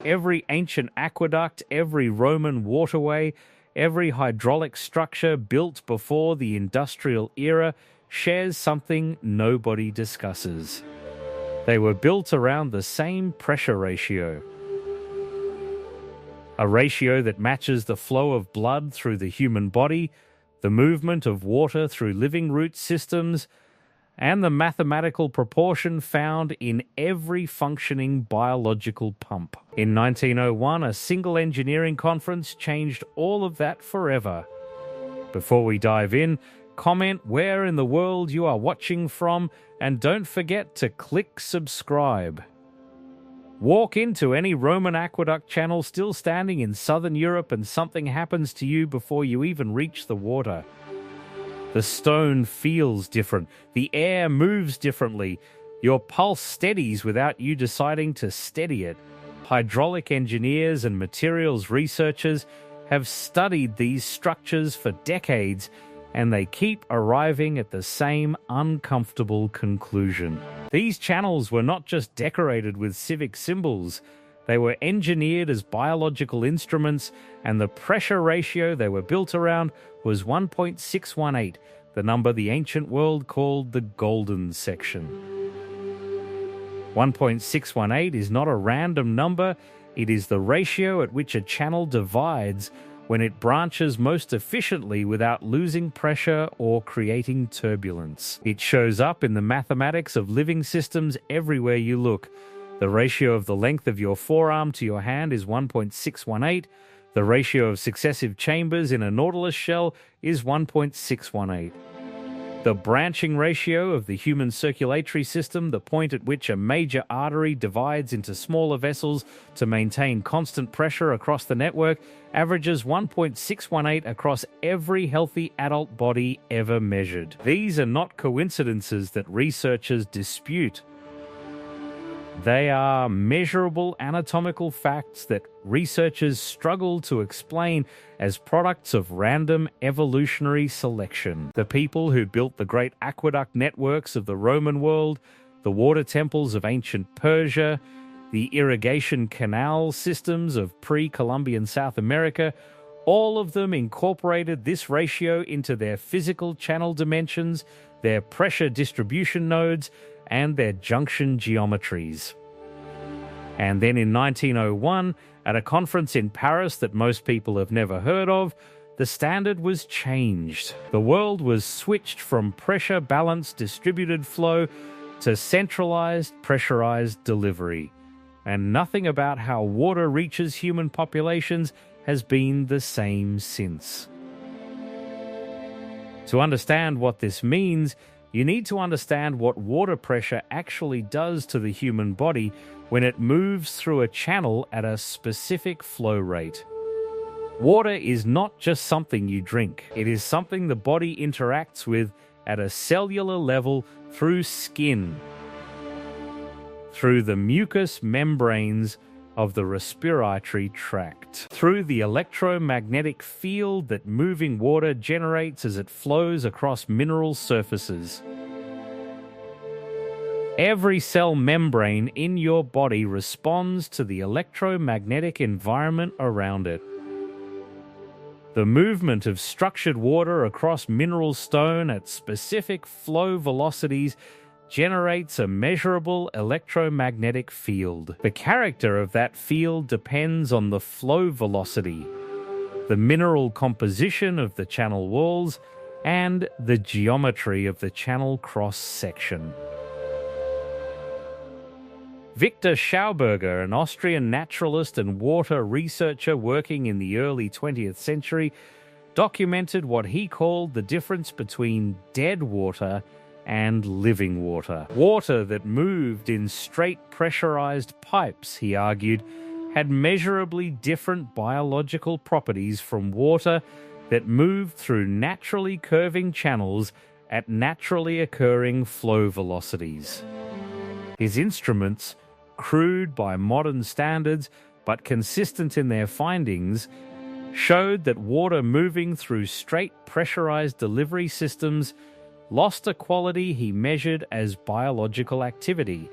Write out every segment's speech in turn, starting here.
Every ancient aqueduct, every Roman waterway, every hydraulic structure built before the industrial era shares something nobody discusses. They were built around the same pressure ratio. A ratio that matches the flow of blood through the human body, the movement of water through living root systems, and the mathematical proportion found in every functioning biological pump. In 1901, a single engineering conference changed all of that forever. Before we dive in, comment where in the world you are watching from, and don't forget to click subscribe. Walk into any Roman aqueduct channel still standing in southern Europe and something happens to you before you even reach the water. The stone feels different. The air moves differently. Your pulse steadies without you deciding to steady it. Hydraulic engineers and materials researchers have studied these structures for decades, and they keep arriving at the same uncomfortable conclusion. These channels were not just decorated with civic symbols. They were engineered as biological instruments, and the pressure ratio they were built around was 1.618, the number the ancient world called the golden section. 1.618 is not a random number, it is the ratio at which a channel divides when it branches most efficiently without losing pressure or creating turbulence. It shows up in the mathematics of living systems everywhere you look. The ratio of the length of your forearm to your hand is 1.618. The ratio of successive chambers in a nautilus shell is 1.618. The branching ratio of the human circulatory system, the point at which a major artery divides into smaller vessels to maintain constant pressure across the network, averages 1.618 across every healthy adult body ever measured. These are not coincidences that researchers dispute. They are measurable anatomical facts that researchers struggle to explain as products of random evolutionary selection. The people who built the great aqueduct networks of the Roman world, the water temples of ancient Persia, the irrigation canal systems of pre-Columbian South America, all of them incorporated this ratio into their physical channel dimensions, their pressure distribution nodes, and their junction geometries. And then in 1901, at a conference in Paris that most people have never heard of, the standard was changed. The world was switched from pressure-balanced distributed flow to centralized, pressurized delivery. And nothing about how water reaches human populations has been the same since. To understand what this means, you need to understand what water pressure actually does to the human body when it moves through a channel at a specific flow rate. Water is not just something you drink. It is something the body interacts with at a cellular level through skin, through the mucous membranes of the respiratory tract, through the electromagnetic field that moving water generates as it flows across mineral surfaces. Every cell membrane in your body responds to the electromagnetic environment around it. The movement of structured water across mineral stone at specific flow velocities generates a measurable electromagnetic field. The character of that field depends on the flow velocity, the mineral composition of the channel walls, and the geometry of the channel cross-section. Victor Schauberger, an Austrian naturalist and water researcher working in the early 20th century, documented what he called the difference between dead water and living water. Water that moved in straight pressurized pipes, he argued, had measurably different biological properties from water that moved through naturally curving channels at naturally occurring flow velocities. His instruments, crude by modern standards but consistent in their findings, showed that water moving through straight pressurized delivery systems lost a quality he measured as biological activity.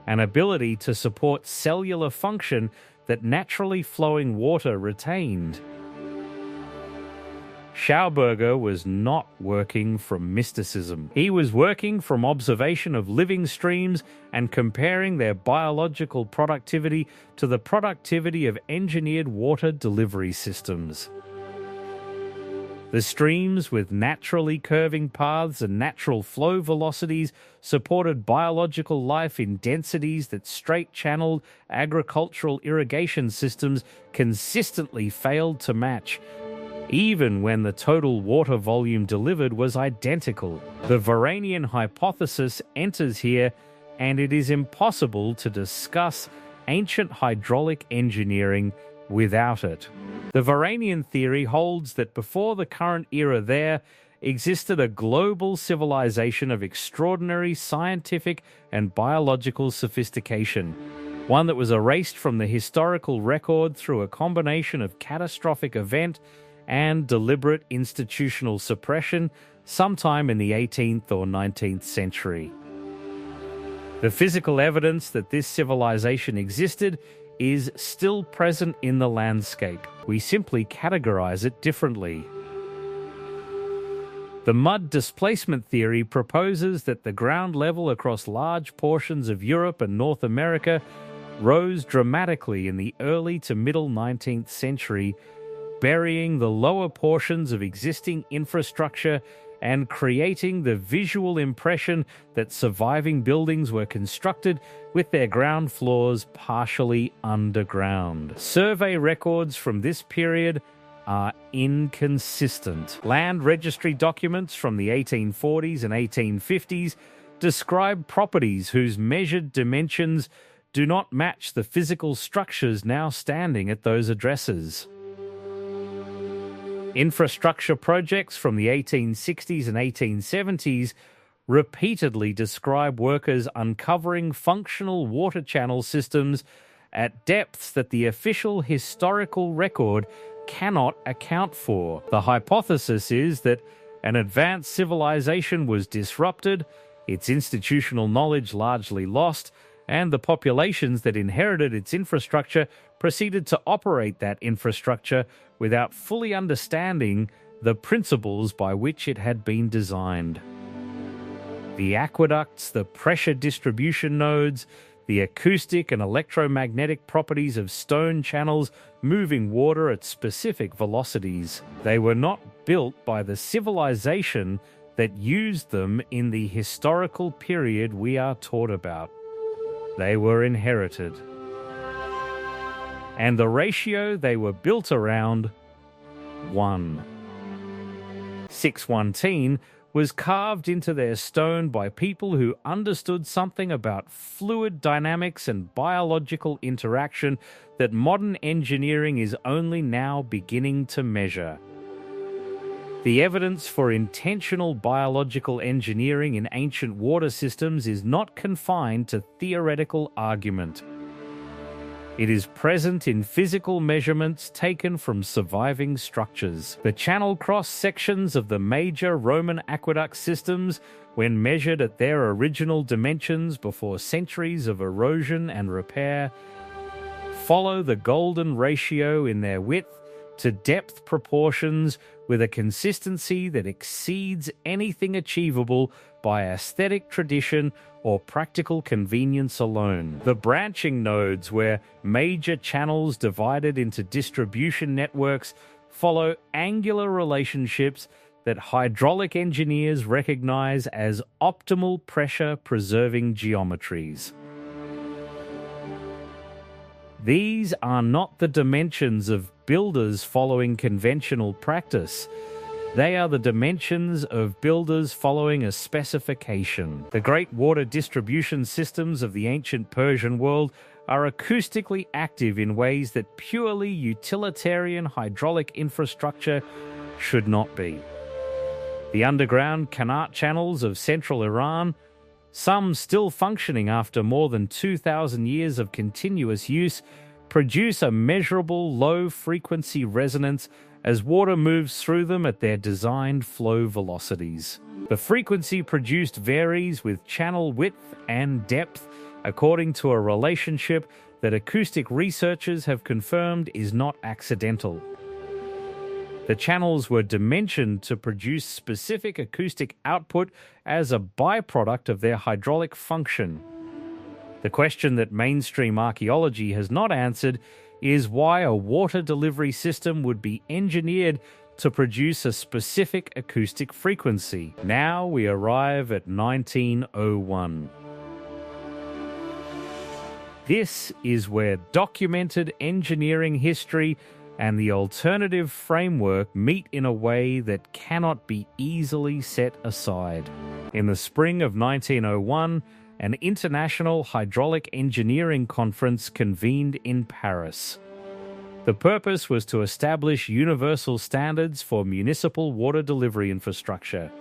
an ability to support cellular function that naturally flowing water retained. Schauberger was not working from mysticism. He was working from observation of living streams and comparing their biological productivity to the productivity of engineered water delivery systems. The streams, with naturally curving paths and natural flow velocities, supported biological life in densities that straight-channeled agricultural irrigation systems consistently failed to match, even when the total water volume delivered was identical. The Varanian hypothesis enters here, and it is impossible to discuss ancient hydraulic engineering without it. The Varanian theory holds that before the current era there existed a global civilization of extraordinary scientific and biological sophistication, one that was erased from the historical record through a combination of catastrophic event and deliberate institutional suppression sometime in the 18th or 19th century. The physical evidence that this civilization existed is still present in the landscape. We simply categorize it differently. The mud displacement theory proposes that the ground level across large portions of Europe and North America rose dramatically in the early to middle 19th century, burying the lower portions of existing infrastructure and creating the visual impression that surviving buildings were constructed with their ground floors partially underground. Survey records from this period are inconsistent. Land registry documents from the 1840s and 1850s describe properties whose measured dimensions do not match the physical structures now standing at those addresses. Infrastructure projects from the 1860s and 1870s repeatedly describe workers uncovering functional water channel systems at depths that the official historical record cannot account for. The hypothesis is that an advanced civilization was disrupted, its institutional knowledge largely lost, and the populations that inherited its infrastructure proceeded to operate that infrastructure without fully understanding the principles by which it had been designed. The aqueducts, the pressure distribution nodes, the acoustic and electromagnetic properties of stone channels moving water at specific velocities. They were not built by the civilization that used them in the historical period we are taught about. They were inherited. And the ratio they were built around, 1. 6:1 was carved into their stone by people who understood something about fluid dynamics and biological interaction that modern engineering is only now beginning to measure. The evidence for intentional biological engineering in ancient water systems is not confined to theoretical argument. It is present in physical measurements taken from surviving structures. The channel cross sections of the major Roman aqueduct systems, when measured at their original dimensions before centuries of erosion and repair, follow the golden ratio in their width to depth proportions with a consistency that exceeds anything achievable by aesthetic tradition or practical convenience alone. The branching nodes, where major channels divided into distribution networks follow angular relationships that hydraulic engineers recognize as optimal pressure-preserving geometries. These are not the dimensions of builders following conventional practice. They are the dimensions of builders following a specification. The great water distribution systems of the ancient Persian world are acoustically active in ways that purely utilitarian hydraulic infrastructure should not be. The underground Qanat channels of central Iran, some still functioning after more than 2,000 years of continuous use, produce a measurable low-frequency resonance as water moves through them at their designed flow velocities. The frequency produced varies with channel width and depth, according to a relationship that acoustic researchers have confirmed is not accidental. The channels were dimensioned to produce specific acoustic output as a byproduct of their hydraulic function. The question that mainstream archaeology has not answered is why a water delivery system would be engineered to produce a specific acoustic frequency. Now we arrive at 1901. This is where documented engineering history and the alternative framework meet in a way that cannot be easily set aside. In the spring of 1901, an international hydraulic engineering conference convened in Paris. The purpose was to establish universal standards for municipal water delivery infrastructure.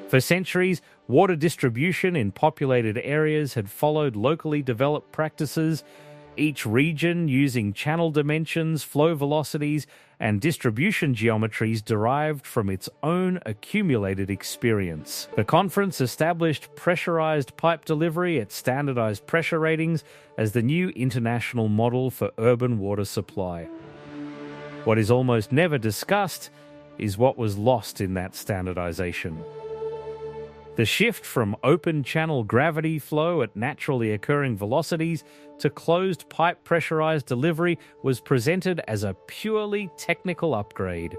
For centuries, water distribution in populated areas had followed locally developed practices, each region using channel dimensions, flow velocities, and distribution geometries derived from its own accumulated experience. The conference established pressurized pipe delivery at standardized pressure ratings as the new international model for urban water supply. What is almost never discussed is what was lost in that standardization. The shift from open channel gravity flow at naturally occurring velocities to closed pipe pressurized delivery was presented as a purely technical upgrade,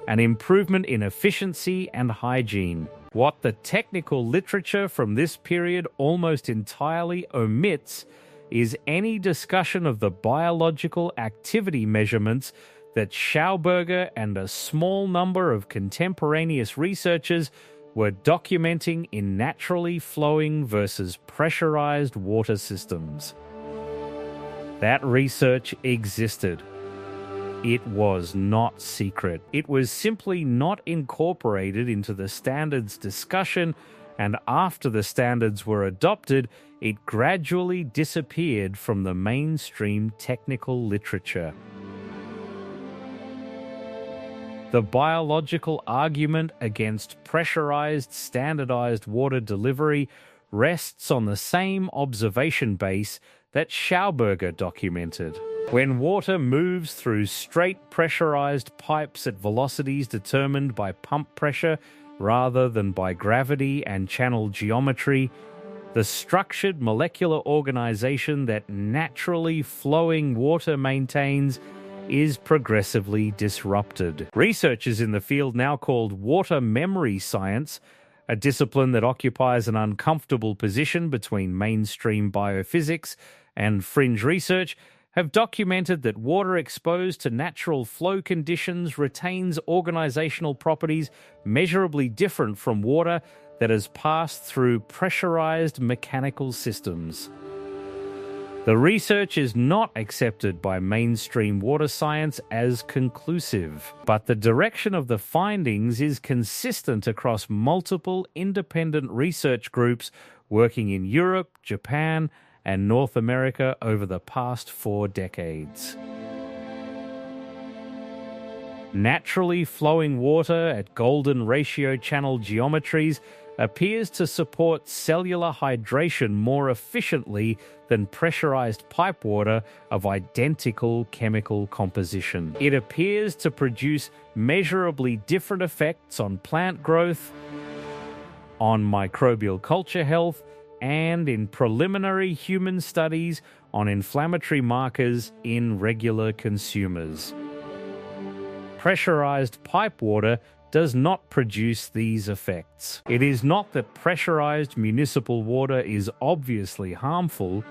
an improvement in efficiency and hygiene. What the technical literature from this period almost entirely omits is any discussion of the biological activity measurements that Schauberger and a small number of contemporaneous researchers were documenting in naturally flowing versus pressurized water systems. That research existed. It was not secret. It was simply not incorporated into the standards discussion, and after the standards were adopted, it gradually disappeared from the mainstream technical literature. The biological argument against pressurized, standardized water delivery rests on the same observation base that Schauberger documented. When water moves through straight pressurized pipes at velocities determined by pump pressure rather than by gravity and channel geometry, the structured molecular organization that naturally flowing water maintains is progressively disrupted. Researchers in the field now called water memory science, a discipline that occupies an uncomfortable position between mainstream biophysics and fringe research, have documented that water exposed to natural flow conditions retains organizational properties measurably different from water that has passed through pressurized mechanical systems. The research is not accepted by mainstream water science as conclusive, but the direction of the findings is consistent across multiple independent research groups working in Europe, Japan, and North America over the past 4 decades. Naturally flowing water at golden ratio channel geometries appears to support cellular hydration more efficiently than pressurized pipe water of identical chemical composition. It appears to produce measurably different effects on plant growth, on microbial culture health, and in preliminary human studies on inflammatory markers in regular consumers. Pressurized pipe water does not produce these effects. It is not that pressurized municipal water is obviously harmful,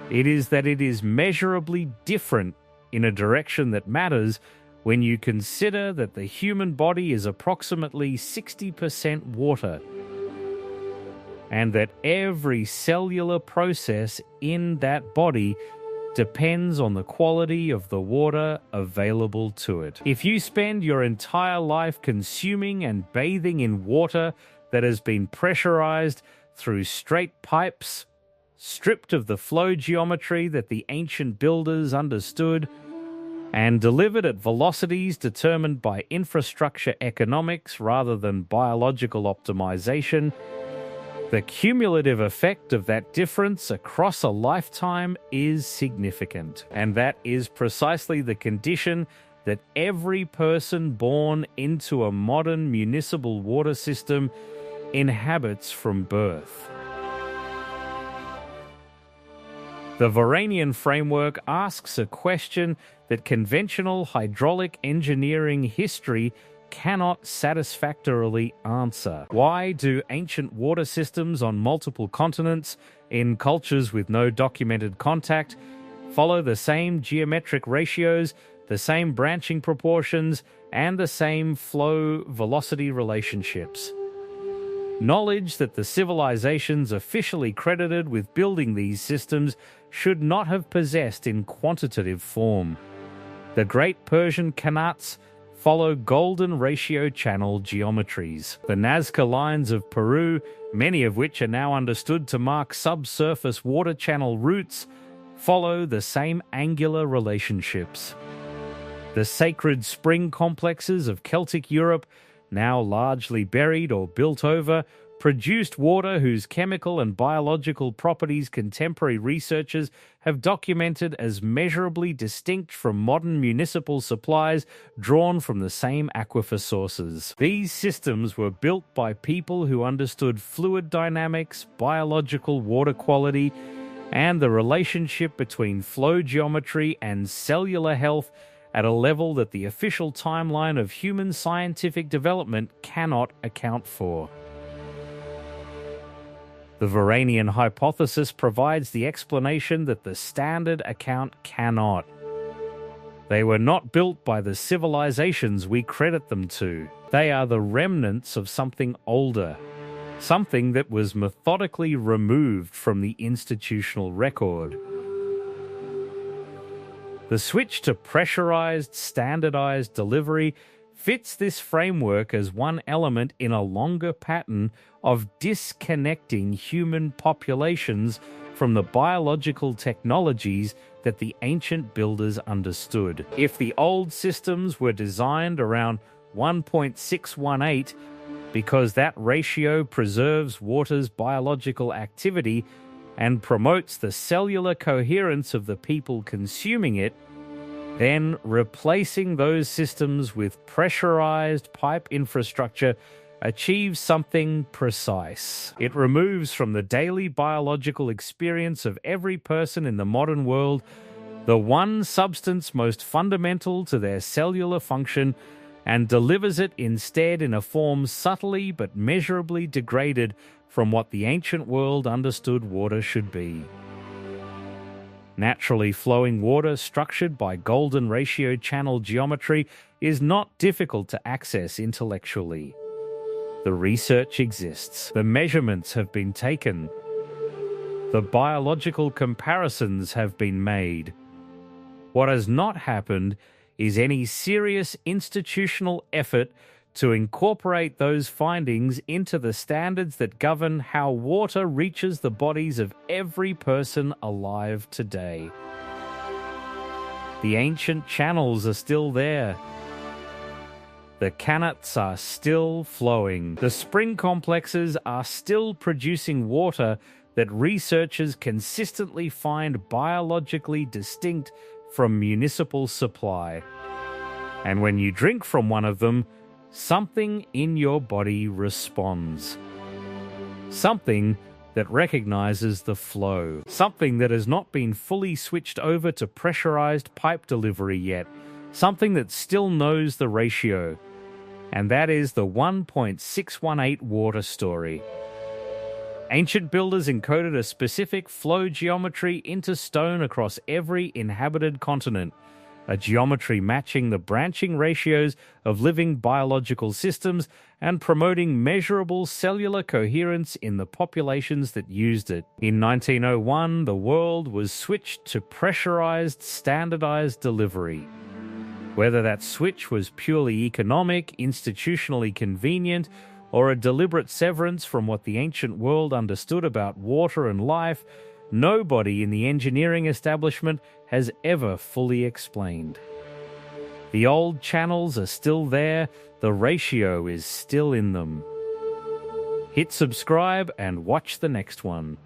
it is that it is measurably different in a direction that matters when you consider that the human body is approximately 60% water, and that every cellular process in that body depends on the quality of the water available to it. If you spend your entire life consuming and bathing in water that has been pressurized through straight pipes, stripped of the flow geometry that the ancient builders understood, and delivered at velocities determined by infrastructure economics rather than biological optimization, The cumulative effect of that difference across a lifetime is significant, and that is precisely the condition that every person born into a modern municipal water system inhabits from birth. The Varanian framework asks a question that conventional hydraulic engineering history cannot satisfactorily answer. Why do ancient water systems on multiple continents, in cultures with no documented contact, follow the same geometric ratios, the same branching proportions, and the same flow-velocity relationships? Knowledge that the civilizations officially credited with building these systems should not have possessed in quantitative form. The great Persian qanats follow golden ratio channel geometries. The Nazca lines of Peru, many of which are now understood to mark subsurface water channel routes, follow the same angular relationships. The sacred spring complexes of Celtic Europe, now largely buried or built over, produced water whose chemical and biological properties contemporary researchers have documented as measurably distinct from modern municipal supplies drawn from the same aquifer sources. These systems were built by people who understood fluid dynamics, biological water quality, and the relationship between flow geometry and cellular health at a level that the official timeline of human scientific development cannot account for. The Varanian hypothesis provides the explanation that the standard account cannot. They were not built by the civilizations we credit them to. They are the remnants of something older, something that was methodically removed from the institutional record. The switch to pressurized, standardized delivery fits this framework as one element in a longer pattern of disconnecting human populations from the biological technologies that the ancient builders understood. If the old systems were designed around 1.618 because that ratio preserves water's biological activity and promotes the cellular coherence of the people consuming it, then replacing those systems with pressurized pipe infrastructure achieves something precise. It removes from the daily biological experience of every person in the modern world the one substance most fundamental to their cellular function and delivers it instead in a form subtly but measurably degraded from what the ancient world understood water should be. Naturally flowing water structured by golden ratio channel geometry is not difficult to access intellectually. The research exists. The measurements have been taken. The biological comparisons have been made. What has not happened is any serious institutional effort to incorporate those findings into the standards that govern how water reaches the bodies of every person alive today. The ancient channels are still there. The qanats are still flowing. The spring complexes are still producing water that researchers consistently find biologically distinct from municipal supply. And when you drink from one of them, something in your body responds. Something that recognizes the flow. Something that has not been fully switched over to pressurized pipe delivery yet. Something that still knows the ratio. And that is the 1.618 water story. Ancient builders encoded a specific flow geometry into stone across every inhabited continent, a geometry matching the branching ratios of living biological systems and promoting measurable cellular coherence in the populations that used it. In 1901, the world was switched to pressurized, standardized delivery. Whether that switch was purely economic, institutionally convenient, or a deliberate severance from what the ancient world understood about water and life, nobody in the engineering establishment has ever fully explained. The old channels are still there, the ratio is still in them. Hit subscribe and watch the next one.